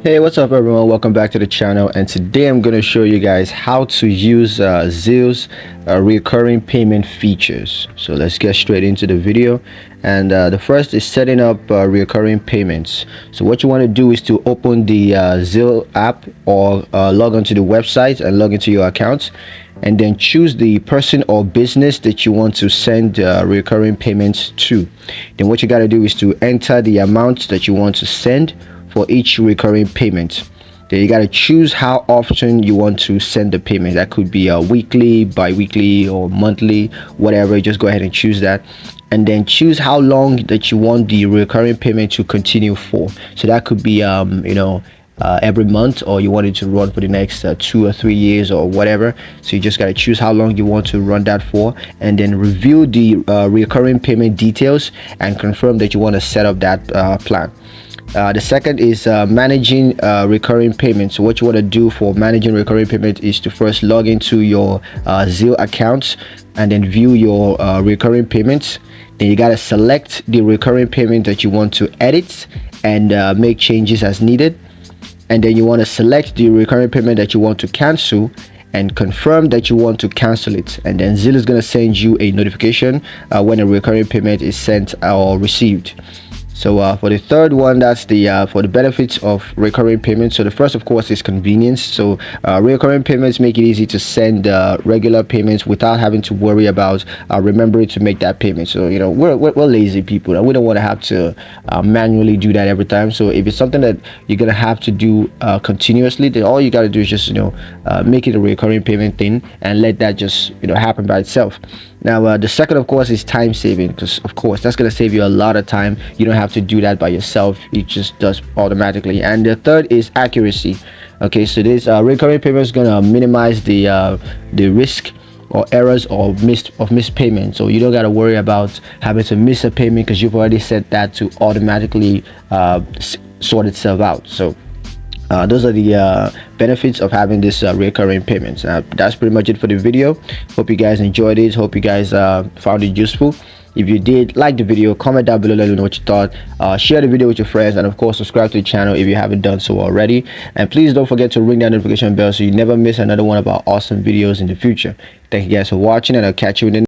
Hey, what's up everyone? Welcome back to the channel, and today I'm going to show you guys how to use Zelle's recurring payment features. So let's get straight into the video. And the first is setting up recurring payments. So what you want to do is to open the Zelle app or log onto the website and log into your account, and then choose the person or business that you want to send recurring payments to. Then what you got to do is to enter the amount that you want to send for each recurring payment. Then you got to choose how often you want to send the payment. That could be a weekly, bi-weekly, or monthly, whatever. Just go ahead and choose that, and then choose how long that you want the recurring payment to continue for. So that could be every month, or you want it to run for the next 2 or 3 years or whatever. So you just got to choose how long you want to run that for, and then review the recurring payment details and confirm that you want to set up that plan. The second is managing recurring payments. So what you want to do for managing recurring payment is to first log into your Zelle account and then view your recurring payments. Then you got to select the recurring payment that you want to edit and make changes as needed. And then you want to select the recurring payment that you want to cancel and confirm that you want to cancel it. And then Zelle is going to send you a notification when a recurring payment is sent or received. So for the third one, that's the for the benefits of recurring payments. So the first, of course, is convenience. So recurring payments make it easy to send regular payments without having to worry about remembering to make that payment. So we're lazy people, and we don't want to have to manually do that every time. So if it's something that you're gonna have to do continuously, then all you got to do is just make it a recurring payment thing and let that just happen by itself. Now the second, of course, is time saving, because of course that's going to save you a lot of time. You don't have to do that by yourself, it just does automatically. And the third is accuracy. Okay, so this recurring payment is going to minimize the risk or errors or missed payment. So you don't got to worry about having to miss a payment, because you've already set that to automatically sort itself out. So those are the benefits of having this recurring payments. That's pretty much it for the video. Hope you guys enjoyed it. Hope you guys found it useful. If you did, like the video, comment down below, let me know what you thought. Share the video with your friends, and of course subscribe to the channel if you haven't done so already. And please don't forget to ring that notification bell so you never miss another one of our awesome videos in the future. Thank you guys for watching, and I'll catch you in the